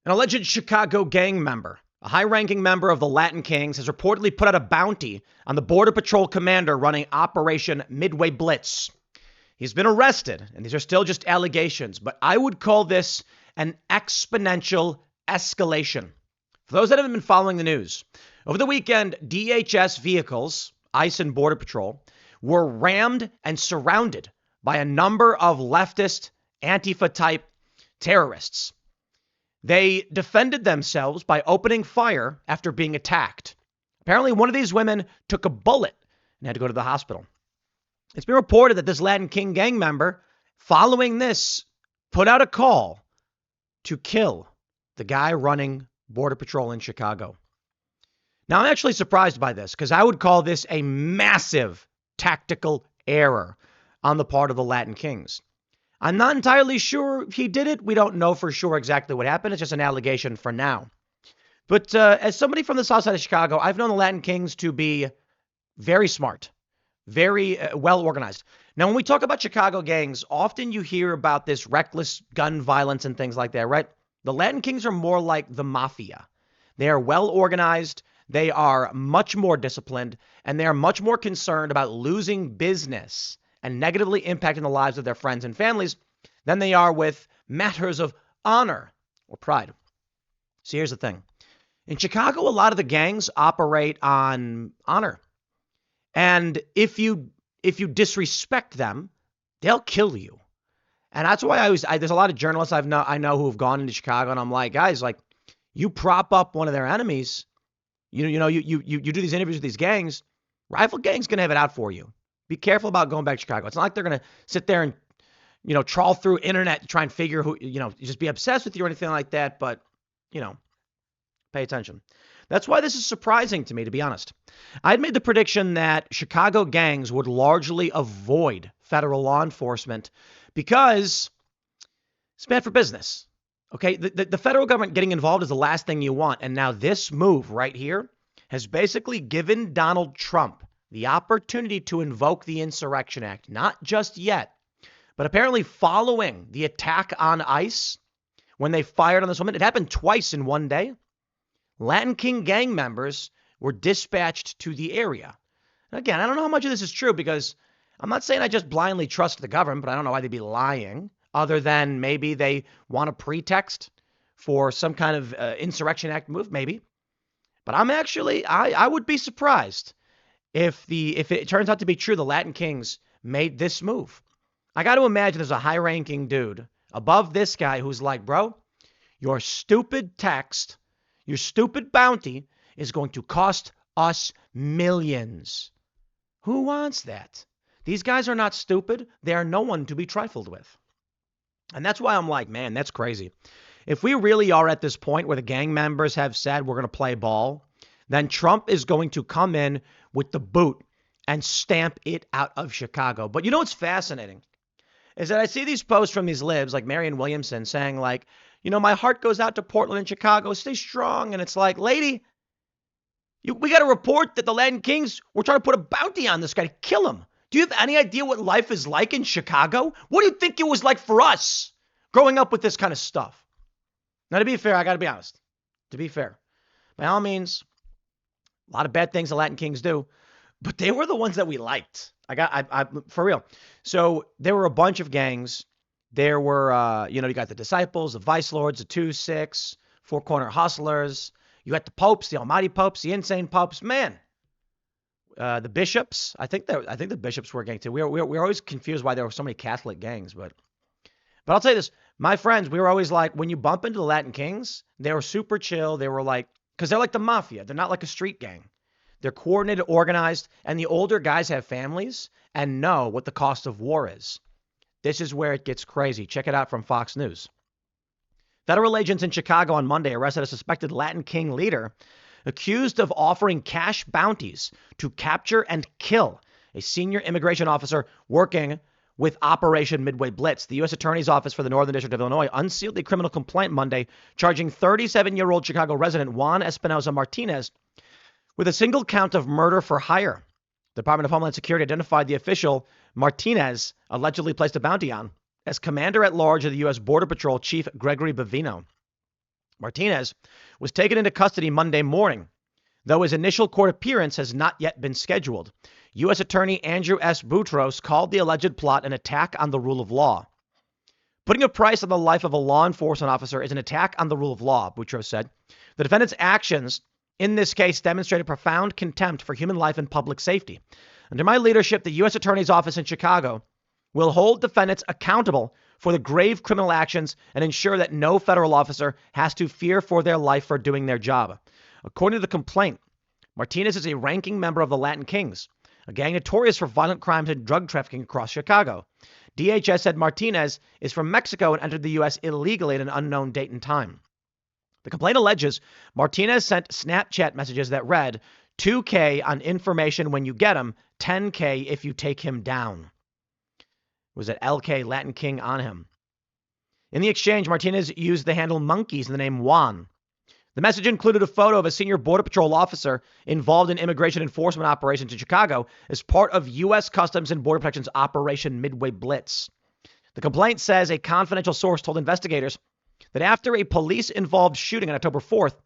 An alleged Chicago gang member, a high-ranking member of the Latin Kings, has reportedly put out a bounty on the Border Patrol commander running Operation Midway Blitz. He's been arrested, and these are still just allegations, but I would call this an exponential escalation. For those that haven't been following the news, over the weekend, DHS vehicles, ICE and Border Patrol, were rammed and surrounded by a number of leftist, Antifa-type terrorists. They defended themselves by opening fire after being attacked. Apparently, one of these women took a bullet and had to go to the hospital. It's been reported that this Latin King gang member, following this, put out a call to kill the guy running Border Patrol in Chicago. Now, I'm actually surprised by this because I would call this a massive tactical error on the part of the Latin Kings. I'm not entirely sure he did it. We don't know for sure exactly what happened. It's just an allegation for now. But as somebody from the south side of Chicago, I've known the Latin Kings to be very smart, very well organized. Now, when we talk about Chicago gangs, often you hear about this reckless gun violence and things like that, right? The Latin Kings are more like the mafia. They are well organized. They are much more disciplined, and they are much more concerned about losing business and negatively impacting the lives of their friends and families than they are with matters of honor or pride. See, here's the thing. In Chicago, a lot of the gangs operate on honor. And if you disrespect them, they'll kill you. And that's why there's a lot of journalists I know who have gone into Chicago, and I'm like, guys, like, you prop up one of their enemies, you do these interviews with these gangs, rival gangs gonna have it out for you. Be careful about going back to Chicago. It's not like they're going to sit there and, trawl through internet to try and figure who, just be obsessed with you or anything like that. But, pay attention. That's why this is surprising to me, to be honest. I'd made the prediction that Chicago gangs would largely avoid federal law enforcement because it's bad for business. Okay, the federal government getting involved is the last thing you want. And now this move right here has basically given Donald Trump the opportunity to invoke the Insurrection Act, not just yet, but apparently following the attack on ICE when they fired on this woman. It happened twice in one day. Latin King gang members were dispatched to the area. And again, I don't know how much of this is true because I'm not saying I just blindly trust the government, but I don't know why they'd be lying other than maybe they want a pretext for some kind of Insurrection Act move, maybe. But I would be surprised if it turns out to be true, the Latin Kings made this move. I got to imagine there's a high-ranking dude above this guy who's like, bro, your stupid text, your stupid bounty is going to cost us millions. Who wants that? These guys are not stupid. They are no one to be trifled with. And that's why I'm like, man, that's crazy. If we really are at this point where the gang members have said we're going to play ball, then Trump is going to come in with the boot and stamp it out of Chicago. But you know what's fascinating is that I see these posts from these libs like Marianne Williamson saying like, my heart goes out to Portland and Chicago. Stay strong. And it's like, lady, we got a report that the Latin Kings were trying to put a bounty on this guy to kill him. Do you have any idea what life is like in Chicago? What do you think it was like for us growing up with this kind of stuff? Now, to be fair, I got to be honest. To be fair, by all means, a lot of bad things the Latin Kings do, but they were the ones that we liked. I for real. So there were a bunch of gangs. There were, you got the Disciples, the Vice Lords, the 2-6, Four Corner Hustlers. You got the Popes, the Almighty Popes, the Insane Popes. Man, the Bishops. I think the Bishops were a gang too. We're always confused why there were so many Catholic gangs, but I'll tell you this, my friends, we were always like, when you bump into the Latin Kings, they were super chill. They were like, because they're like the mafia. They're not like a street gang. They're coordinated, organized, and the older guys have families and know what the cost of war is. This is where it gets crazy. Check it out from Fox News. Federal agents in Chicago on Monday arrested a suspected Latin King leader accused of offering cash bounties to capture and kill a senior immigration officer working with Operation Midway Blitz. The U.S. Attorney's Office for the Northern District of Illinois unsealed a criminal complaint Monday charging 37-year-old Chicago resident Juan Espinoza Martinez with a single count of murder for hire. The Department of Homeland Security identified the official Martinez allegedly placed a bounty on as Commander-at-Large of the U.S. Border Patrol Chief Gregory Bavino. Martinez was taken into custody Monday morning, though his initial court appearance has not yet been scheduled. U.S. Attorney Andrew S. Boutros called the alleged plot an attack on the rule of law. Putting a price on the life of a law enforcement officer is an attack on the rule of law, Boutros said. The defendant's actions in this case demonstrated profound contempt for human life and public safety. Under my leadership, the U.S. Attorney's Office in Chicago will hold defendants accountable for the grave criminal actions and ensure that no federal officer has to fear for their life for doing their job. According to the complaint, Martinez is a ranking member of the Latin Kings, a gang notorious for violent crimes and drug trafficking across Chicago. DHS said Martinez is from Mexico and entered the U.S. illegally at an unknown date and time. The complaint alleges Martinez sent Snapchat messages that read, $2K on information when you get him, $10K if you take him down. Was it LK Latin King on him? In the exchange, Martinez used the handle monkeys in the name Juan. The message included a photo of a senior Border Patrol officer involved in immigration enforcement operations in Chicago as part of U.S. Customs and Border Protection's Operation Midway Blitz. The complaint says a confidential source told investigators that after a police-involved shooting on October 4th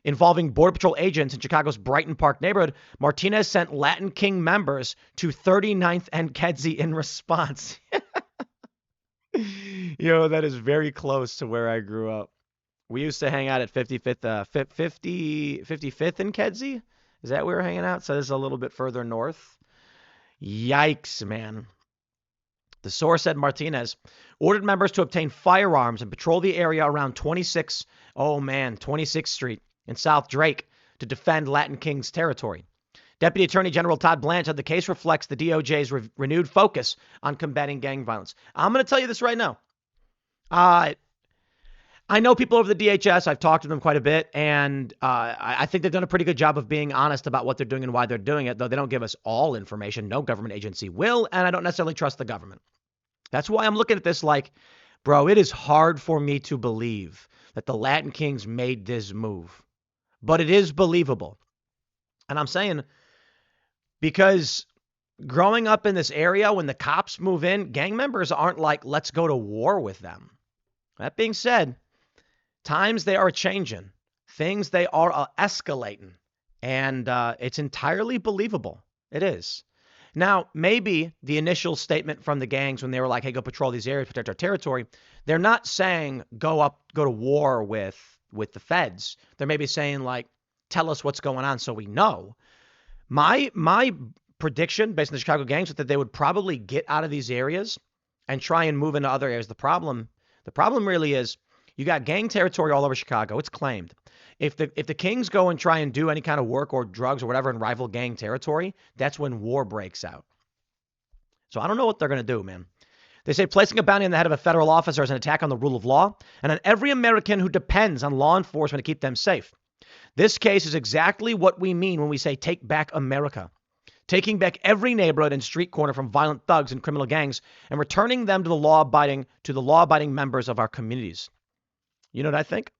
involving Border Patrol agents in Chicago's Brighton Park neighborhood, Martinez sent Latin King members to 39th and Kedzie in response. That is very close to where I grew up. We used to hang out at 55th and Kedzie. Is that where we're hanging out? So this is a little bit further north. Yikes, man. The source said Martinez ordered members to obtain firearms and patrol the area around 26th Street in South Drake to defend Latin King's territory. Deputy Attorney General Todd Blanche said the case reflects the DOJ's renewed focus on combating gang violence. I'm going to tell you this right now. I know people over the DHS. I've talked to them quite a bit, and I think they've done a pretty good job of being honest about what they're doing and why they're doing it, though they don't give us all information. No government agency will, and I don't necessarily trust the government. That's why I'm looking at this like, bro, it is hard for me to believe that the Latin Kings made this move, but it is believable. And I'm saying because growing up in this area, when the cops move in, gang members aren't like, let's go to war with them. That being said, times they are changing. Things they are escalating. And it's entirely believable. It is. Now, maybe the initial statement from the gangs when they were like, hey, go patrol these areas, protect our territory, they're not saying go to war with the feds. They're maybe saying like, tell us what's going on so we know. My prediction based on the Chicago gangs is that they would probably get out of these areas and try and move into other areas. The problem really is you got gang territory all over Chicago. It's claimed. If the Kings go and try and do any kind of work or drugs or whatever in rival gang territory, that's when war breaks out. So I don't know what they're going to do, man. They say placing a bounty on the head of a federal officer is an attack on the rule of law and on every American who depends on law enforcement to keep them safe. This case is exactly what we mean when we say take back America. Taking back every neighborhood and street corner from violent thugs and criminal gangs and returning them to the law-abiding members of our communities. You know what I think?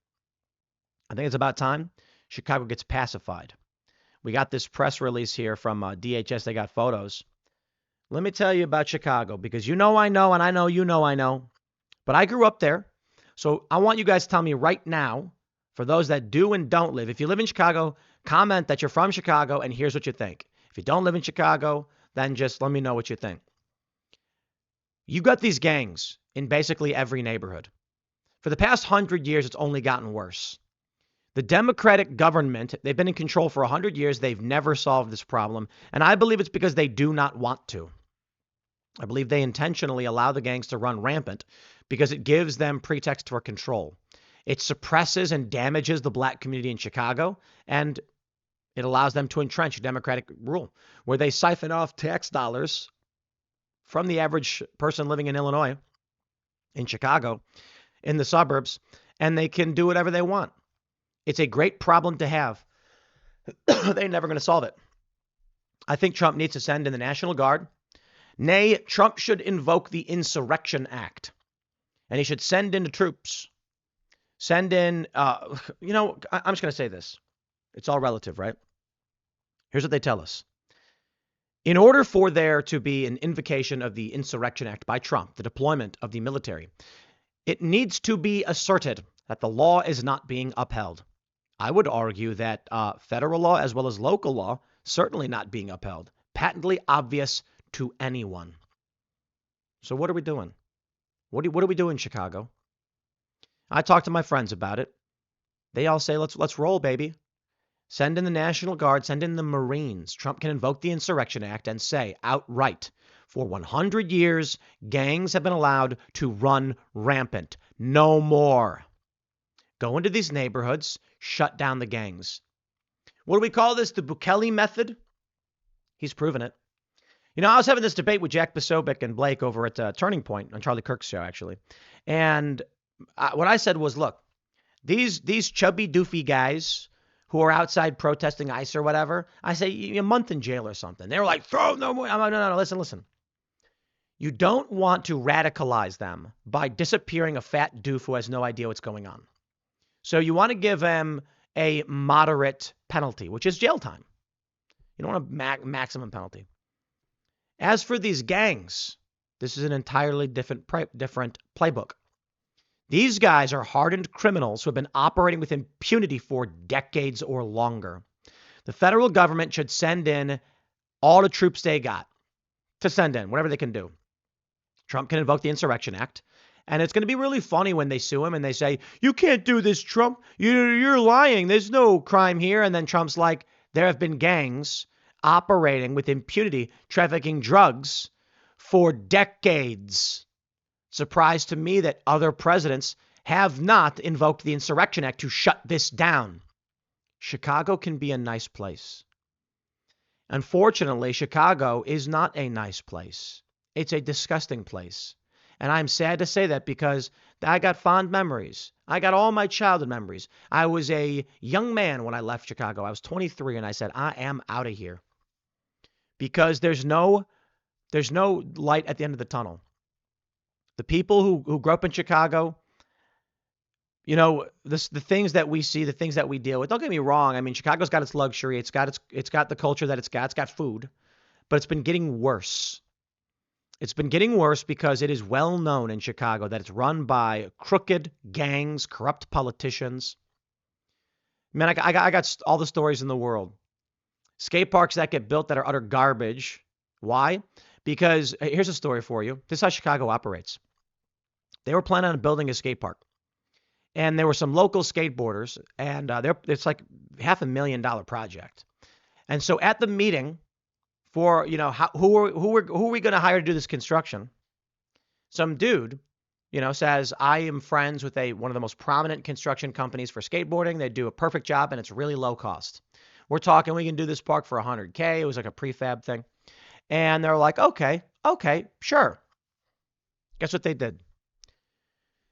I think it's about time Chicago gets pacified. We got this press release here from DHS. They got photos. Let me tell you about Chicago because I know, and I know you know I know. But I grew up there. So I want you guys to tell me right now, for those that do and don't live, if you live in Chicago, comment that you're from Chicago and here's what you think. If you don't live in Chicago, then just let me know what you think. You got these gangs in basically every neighborhood. For the past 100 years, it's only gotten worse. The Democratic government, they've been in control for 100 years. They've never solved this problem. And I believe it's because they do not want to. I believe they intentionally allow the gangs to run rampant because it gives them pretext for control. It suppresses and damages the black community in Chicago, and it allows them to entrench Democratic rule, where they siphon off tax dollars from the average person living in Illinois, in Chicago, in the suburbs, and they can do whatever they want. It's a great problem to have. They're never going to solve it. I think Trump needs to send in the National Guard. Nay, Trump should invoke the Insurrection Act. And he should send in the troops. Send in, I'm just going to say this. It's all relative, right? Here's what they tell us. In order for there to be an invocation of the Insurrection Act by Trump, the deployment of the military, it needs to be asserted that the law is not being upheld. I would argue that federal law as well as local law certainly not being upheld. Patently obvious to anyone. So what are we doing? What do we do in Chicago? I talked to my friends about it. They all say, let's roll, baby. Send in the National Guard, send in the Marines. Trump can invoke the Insurrection Act and say outright, for 100 years, gangs have been allowed to run rampant. No more. Go into these neighborhoods, shut down the gangs. What do we call this? The Bukele method? He's proven it. You know, I was having this debate with Jack Posobiec and Blake over at Turning Point on Charlie Kirk's show, actually. And what I said was, look, these chubby, doofy guys who are outside protesting ICE or whatever, I say, a month in jail or something. They were like, throw no more. I'm like, no, listen. You don't want to radicalize them by disappearing a fat doof who has no idea what's going on. So you want to give them a moderate penalty, which is jail time. You don't want a maximum penalty. As for these gangs, this is an entirely different playbook. These guys are hardened criminals who have been operating with impunity for decades or longer. The federal government should send in all the troops they got to send in, whatever they can do. Trump can invoke the Insurrection Act. And it's going to be really funny when they sue him and they say, you can't do this, Trump. You're lying. There's no crime here. And then Trump's like, there have been gangs operating with impunity, trafficking drugs for decades. Surprise to me that other presidents have not invoked the Insurrection Act to shut this down. Chicago can be a nice place. Unfortunately, Chicago is not a nice place. It's a disgusting place. And I'm sad to say that because I got fond memories. I got all my childhood memories. I was a young man when I left Chicago. I was 23 and I said, I am out of here. Because there's no light at the end of the tunnel. The people who grew up in Chicago, you know, the things that we see, the things that we deal with. Don't get me wrong. I mean, Chicago's got its luxury. It's got the culture that it's got. It's got food. But it's been getting worse. It's been getting worse because it is well known in Chicago that it's run by crooked gangs, corrupt politicians. Man, I got all the stories in the world. Skate parks that get built that are utter garbage. Why? Because here's a story for you. This is how Chicago operates. They were planning on building a skate park. And there were some local skateboarders, and it's like $500,000 project. And so at the meeting, for, you know, who are we going to hire to do this construction? Some dude, you know, says, I am friends with one of the most prominent construction companies for skateboarding. They do a perfect job and it's really low cost. We're talking, we can do this park for $100K. It was like a prefab thing. And they're like, okay, sure. Guess what they did?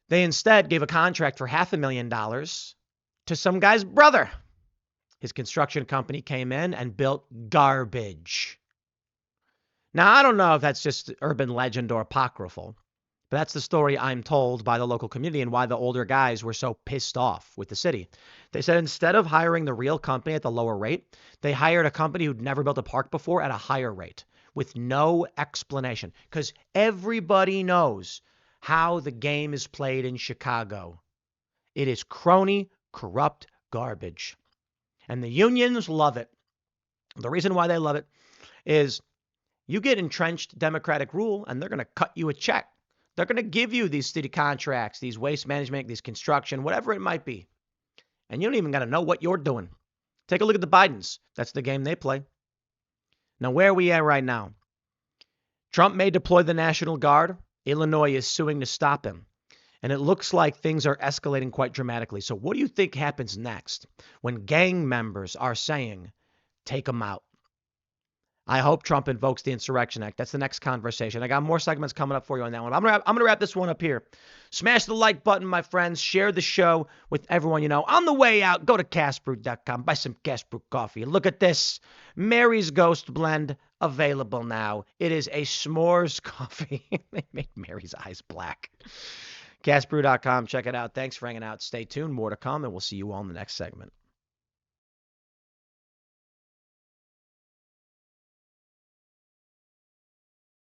They instead gave a contract for $500,000 to some guy's brother. His construction company came in and built garbage. Now, I don't know if that's just urban legend or apocryphal, but that's the story I'm told by the local community and why the older guys were so pissed off with the city. They said instead of hiring the real company at the lower rate, they hired a company who'd never built a park before at a higher rate with no explanation because everybody knows how the game is played in Chicago. It is crony, corrupt garbage. And the unions love it. The reason why they love it is you get entrenched Democratic rule, and they're going to cut you a check. They're going to give you these city contracts, these waste management, these construction, whatever it might be. And you don't even got to know what you're doing. Take a look at the Bidens. That's the game they play. Now, where are we at right now? Trump may deploy the National Guard. Illinois is suing to stop him. And it looks like things are escalating quite dramatically. So what do you think happens next when gang members are saying, take them out? I hope Trump invokes the Insurrection Act. That's the next conversation. I got more segments coming up for you on that one. I'm gonna wrap this one up here. Smash the like button, my friends. Share the show with everyone you know. On the way out, go to castbrew.com. Buy some Cast Brew coffee. Look at this. Mary's Ghost Blend available now. It is a s'mores coffee. They make Mary's eyes black. Castbrew.com. Check it out. Thanks for hanging out. Stay tuned. More to come, and we'll see you all in the next segment.